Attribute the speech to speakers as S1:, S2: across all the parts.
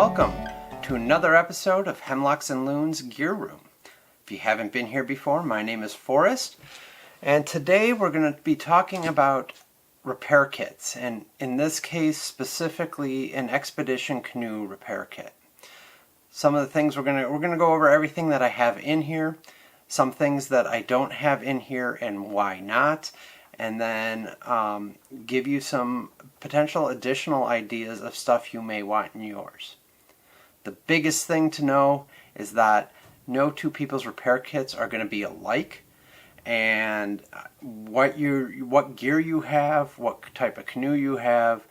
S1: welcome to another episode of Hemlocks and Loons Gear Room. If you haven't been here before, my name is Forrest, and today we're going to be talking about repair kits, and in this case specifically an expedition canoe repair kit. Some of the things we're going to go over everything that I have in here, some things that I don't have in here and why not, and then give you some potential additional ideas of stuff you may want in yours. The biggest thing to know is that no two people's repair kits are going to be alike, and what gear you have, what type of canoe you have,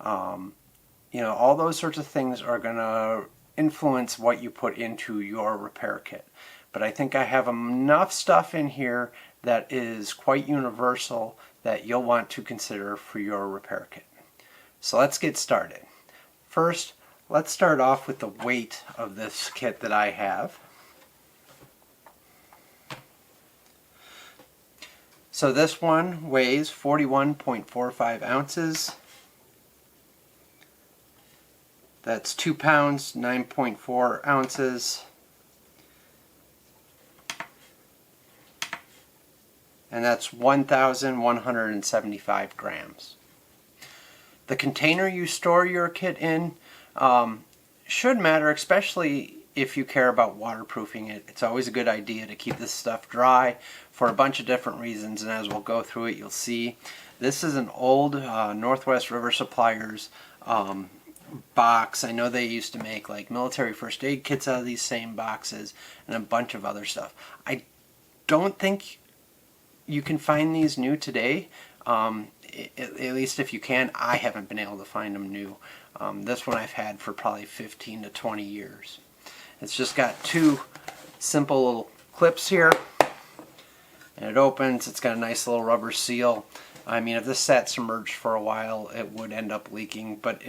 S1: all those sorts of things are going to influence what you put into your repair kit. But I think I have enough stuff in here that is quite universal that you'll want to consider for your repair kit. So let's get started. First, let's start off with the weight of this kit that I have. So this one weighs 41.45 ounces. That's 2 pounds, 9.4 ounces. And that's 1,175 grams. The container you store your kit in should matter, especially if you care about waterproofing it. It's always a good idea to keep this stuff dry for a bunch of different reasons, and as we'll go through it, you'll see. This is an old Northwest River Suppliers box. I know they used to make like military first aid kits out of these same boxes and a bunch of other stuff. I don't think you can find these new today, at least if you can. I haven't been able to find them new. This one I've had for probably 15 to 20 years. It's just got two simple little clips here, and it opens. It's got a nice little rubber seal. I mean, if this sat submerged for a while, it would end up leaking, but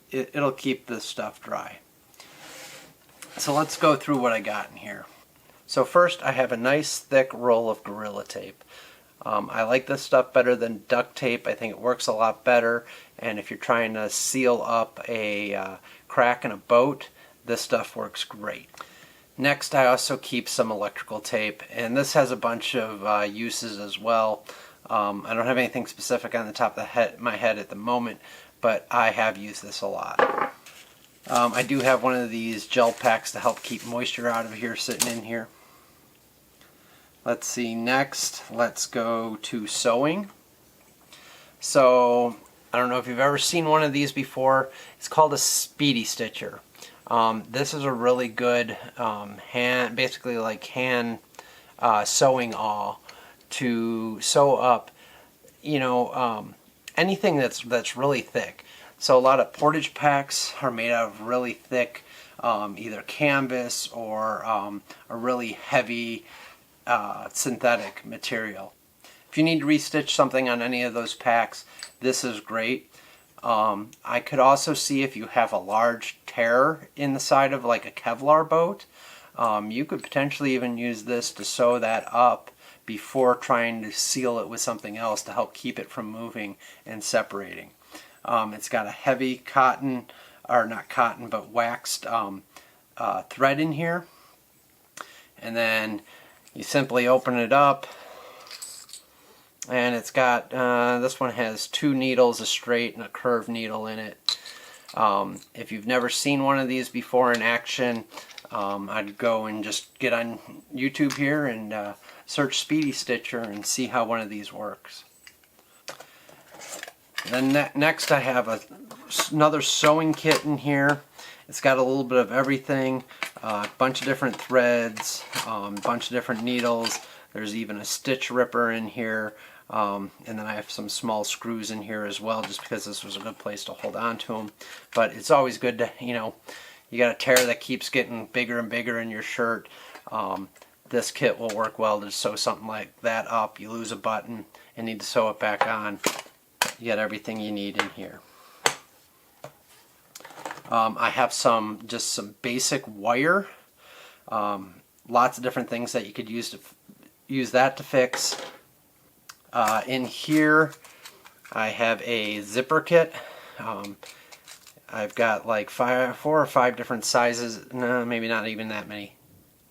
S1: it'll keep this stuff dry. So let's go through what I got in here. So first, I have a nice thick roll of Gorilla Tape. I like this stuff better than duct tape. I think it works a lot better, and if you're trying to seal up a crack in a boat, this stuff works great. Next, I also keep some electrical tape, and this has a bunch of uses as well. I don't have anything specific on the top of my head at the moment, but I have used this a lot. I do have one of these gel packs to help keep moisture out of here sitting in here. Let's see, next, let's go to sewing. So, I don't know if you've ever seen one of these before. It's called a speedy stitcher. This is a really good hand sewing awl to sew up, anything that's really thick. So a lot of portage packs are made out of really thick, either canvas or a really heavy synthetic material. If you need to restitch something on any of those packs, this is great. I could also see if you have a large tear in the side of like a Kevlar boat, you could potentially even use this to sew that up before trying to seal it with something else to help keep it from moving and separating. It's got a heavy cotton, or not cotton, but waxed thread in here. And then you simply open it up, and it's got, this one has two needles, a straight and a curved needle in it. If you've never seen one of these before in action, I'd go and just get on YouTube here and search Speedy Stitcher and see how one of these works. Then next I have another sewing kit in here. It's got a little bit of everything, a bunch of different threads, a bunch of different needles. There's even a stitch ripper in here, and then I have some small screws in here as well, just because this was a good place to hold on to them. But it's always good to, you got a tear that keeps getting bigger and bigger in your shirt. This kit will work well to sew something like that up. You lose a button and need to sew it back on. You got everything you need in here. I have just some basic wire. Lots of different things that you could use that to fix. In here I have a zipper kit. I've got like 4 or 5 different sizes. No, maybe not even that many.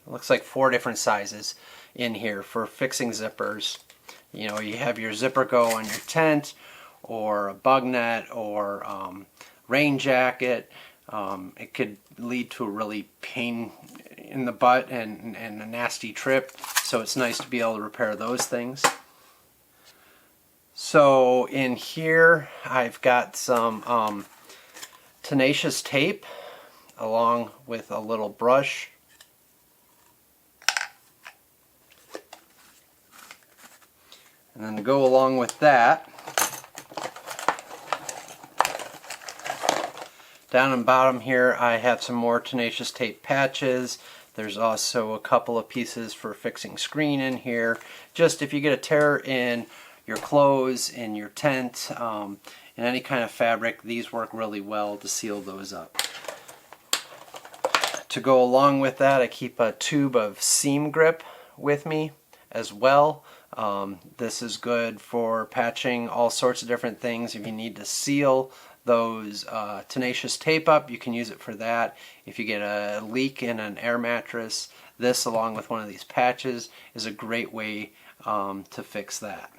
S1: It looks like 4 different sizes in here for fixing zippers. You know, you have your zipper go on your tent, or a bug net, or rain jacket. It could lead to a really pain in the butt and a nasty trip. So it's nice to be able to repair those things. So in here I've got some tenacious tape along with a little brush. And then to go along with that, down and bottom here I have some more tenacious tape patches. There's also a couple of pieces for fixing screen in here. Just if you get a tear in your clothes, in your tent, in any kind of fabric, these work really well to seal those up. To go along with that, I keep a tube of seam grip with me as well. This is good for patching all sorts of different things. If you need to seal those tenacious tape up, you can use it for that. If you get a leak in an air mattress, this along with one of these patches is a great way to fix that.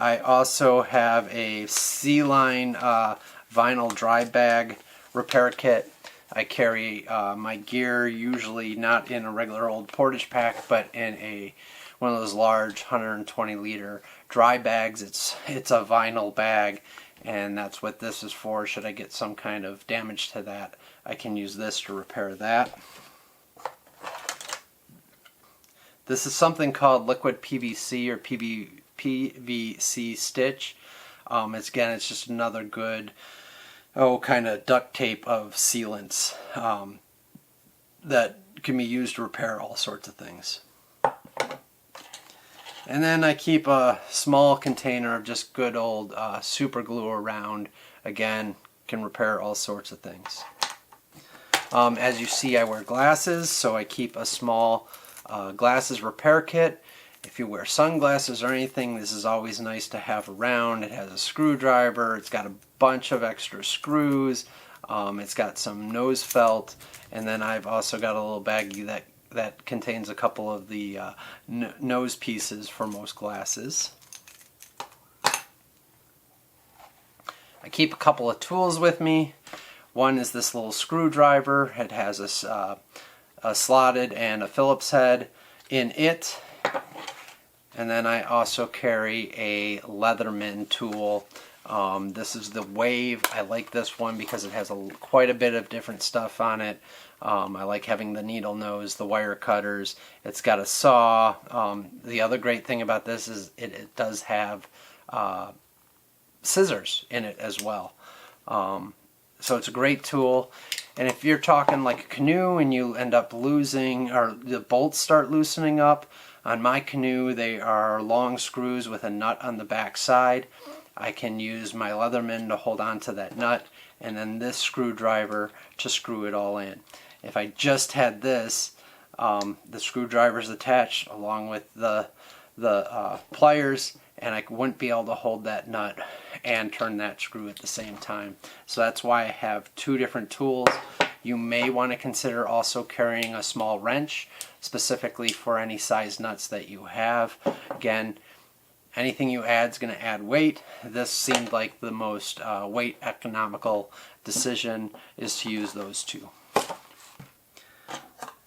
S1: I also have a C-line vinyl dry bag repair kit. I carry my gear usually not in a regular old portage pack, but in one of those large 120 liter dry bags. It's a vinyl bag, and that's what this is for. Should I get some kind of damage to that, I can use this to repair that. This is something called liquid PVC or PVC stitch. It's just another good kind of duct tape of sealants that can be used to repair all sorts of things. And then I keep a small container of just good old super glue around. Again, can repair all sorts of things. As you see, I wear glasses, so I keep a small glasses repair kit. If you wear sunglasses or anything, this is always nice to have around. It has a screwdriver, it's got a bunch of extra screws, it's got some nose felt, and then I've also got a little baggie that contains a couple of the nose pieces for most glasses. I keep a couple of tools with me. One is this little screwdriver. It has a slotted and a Phillips head in it. And then I also carry a Leatherman tool. This is the Wave. I like this one because it has quite a bit of different stuff on it. I like having the needle nose, the wire cutters. It's got a saw. The other great thing about this is it does have scissors in it as well. So it's a great tool. And if you're talking like a canoe and you end up losing, or the bolts start loosening up, on my canoe they are long screws with a nut on the back side. I can use my Leatherman to hold on to that nut, and then this screwdriver to screw it all in. If I just had this, the screwdriver's attached along with the pliers, and I wouldn't be able to hold that nut and turn that screw at the same time. So that's why I have two different tools. You may want to consider also carrying a small wrench, specifically for any size nuts that you have. Again, anything you add is going to add weight. This seemed like the most weight economical decision, is to use those two.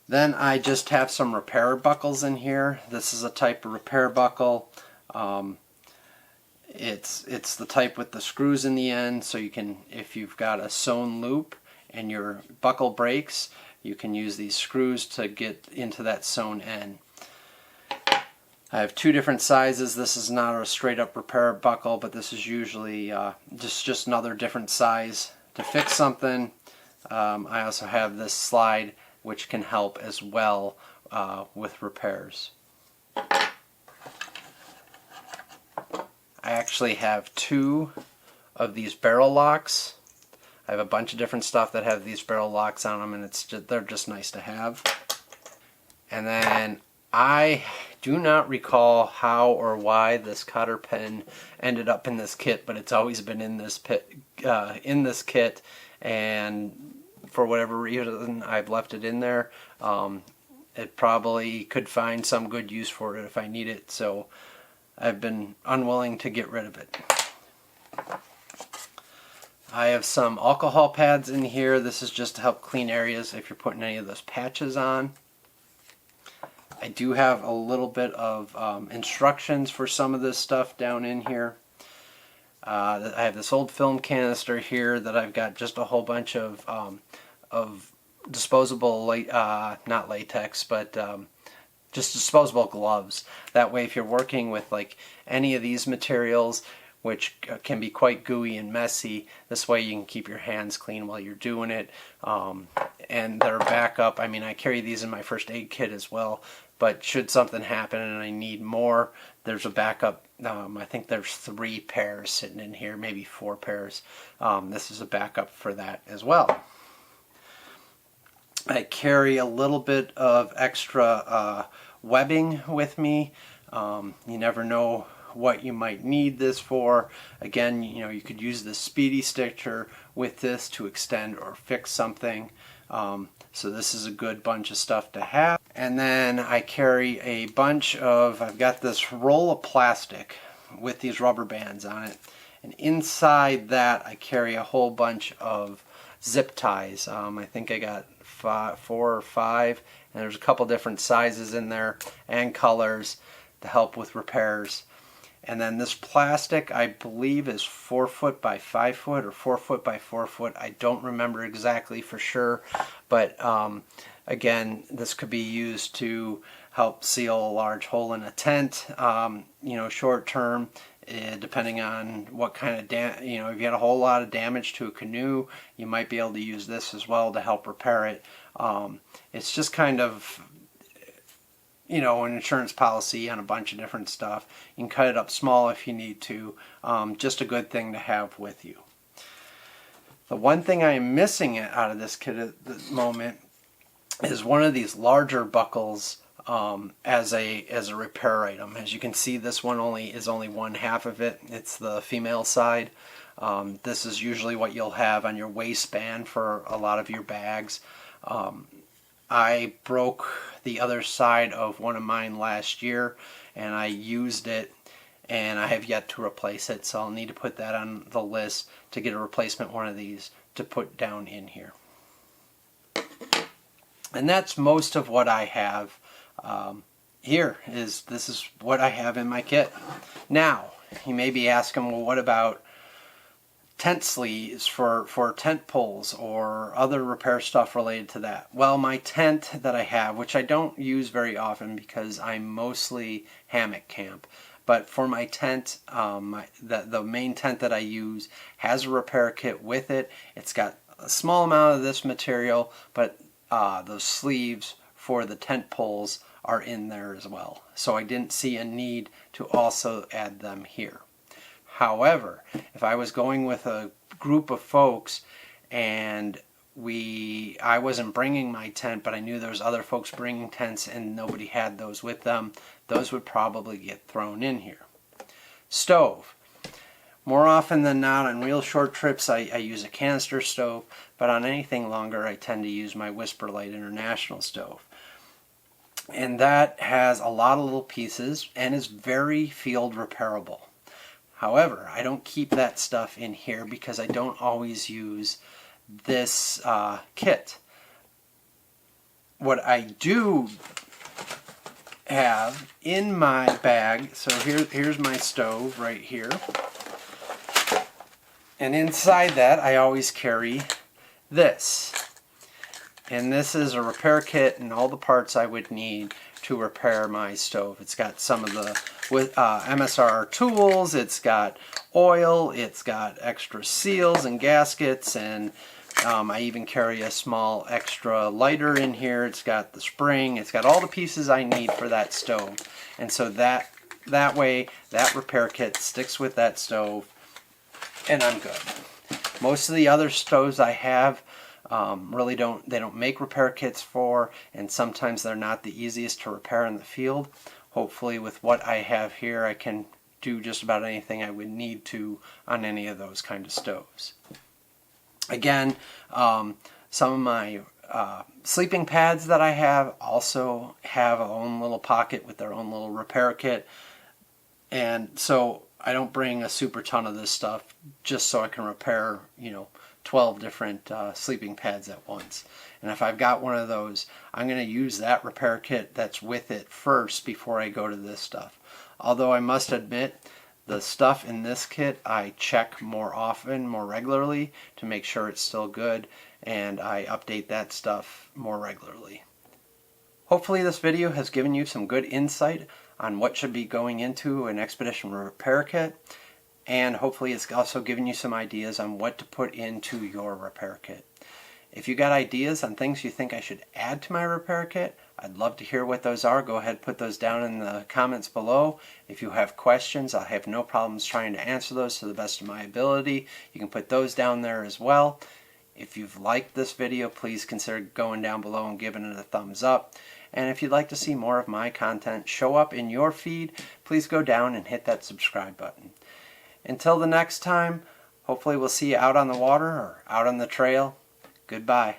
S1: Then I just have some repair buckles in here. This is a type of repair buckle. It's the type with the screws in the end, so you can, if you've got a sewn loop and your buckle breaks, you can use these screws to get into that sewn end. I have two different sizes. This is not a straight up repair buckle, but this is usually just another different size to fix something. I also have this slide, which can help as well with repairs. I actually have two of these barrel locks. I have a bunch of different stuff that have these barrel locks on them, and they're just nice to have. And then I do not recall how or why this cotter pin ended up in this kit, but it's always been in this kit, and for whatever reason I've left it in there. It probably could find some good use for it if I need it, so I've been unwilling to get rid of it. I have some alcohol pads in here. This is just to help clean areas if you're putting any of those patches on. I do have a little bit of instructions for some of this stuff down in here. I have this old film canister here that I've got just a whole bunch of disposable, not latex, but just disposable gloves. That way if you're working with like any of these materials, which can be quite gooey and messy, this way you can keep your hands clean while you're doing it. And they're backup. I mean, I carry these in my first aid kit as well, but should something happen and I need more, there's a backup. I think there's 3 pairs sitting in here, maybe 4 pairs. This is a backup for that as well. I carry a little bit of extra webbing with me. You never know what you might need this for. Again, you know, you could use the speedy stitcher with this to extend or fix something. So this is a good bunch of stuff to have. And then I carry a bunch of, I've got this roll of plastic with these rubber bands on it. And inside that I carry a whole bunch of zip ties. I think I got 4 or 5, and there's a couple different sizes in there and colors to help with repairs. And then this plastic, I believe, is 4 foot by 5 foot or 4 foot by 4 foot. I don't remember exactly for sure, but again, this could be used to help seal a large hole in a tent, you know, short term. Depending on what kind of if you had a whole lot of damage to a canoe, you might be able to use this as well to help repair it. It's just kind of, you know, an insurance policy on a bunch of different stuff. You can cut it up small if you need to. Just a good thing to have with you. The one thing I am missing out of this kit at the moment is one of these larger buckles as a repair item. As you can see, this one is only 1/2 of it. It's the female side. This is usually what you'll have on your waistband for a lot of your bags. I broke the other side of one of mine last year, and I used it, and I have yet to replace it, so I'll need to put that on the list to get a replacement one of these to put down in here. And that's most of what I have. This is what I have in my kit. Now, you may be asking, well, what about tent sleeves for tent poles or other repair stuff related to that? Well, my tent that I have, which I don't use very often because I'm mostly hammock camp, but for my tent, the main tent that I use has a repair kit with it. It's got a small amount of this material, but those sleeves for the tent poles are in there as well. So I didn't see a need to also add them here. However, if I was going with a group of folks and I wasn't bringing my tent, but I knew there was other folks bringing tents and nobody had those with them, those would probably get thrown in here. Stove. More often than not, on real short trips, I use a canister stove, but on anything longer, I tend to use my Whisper Light International stove. And that has a lot of little pieces and is very field repairable. However, I don't keep that stuff in here because I don't always use this kit. What I do have in my bag, so here's my stove right here. And inside that, I always carry this. And this is a repair kit and all the parts I would need to repair my stove. It's got some of the MSR tools, it's got oil, it's got extra seals and gaskets, and I even carry a small extra lighter in here. It's got the spring, it's got all the pieces I need for that stove. And so that way, that repair kit sticks with that stove, and I'm good. Most of the other stoves I have really don't make repair kits for, and sometimes they're not the easiest to repair in the field. hopefully with what I have here I can do just about anything I would need to on any of those kind of stoves. Again, some of my sleeping pads that I have also have a own little pocket with their own little repair kit, and so I don't bring a super ton of this stuff just so I can repair 12 different sleeping pads at once. And if I've got one of those, I'm going to use that repair kit that's with it first before I go to this stuff. Although I must admit, the stuff in this kit I check more often, more regularly, to make sure it's still good, and I update that stuff more regularly. Hopefully this video has given you some good insight on what should be going into an expedition repair kit, and hopefully it's also given you some ideas on what to put into your repair kit. If you got ideas on things you think I should add to my repair kit, I'd love to hear what those are. Go ahead and put those down in the comments below. If you have questions, I have no problems trying to answer those to the best of my ability. You can put those down there as well. If you've liked this video, please consider going down below and giving it a thumbs up. And if you'd like to see more of my content show up in your feed, please go down and hit that subscribe button. Until the next time, hopefully we'll see you out on the water or out on the trail. Goodbye.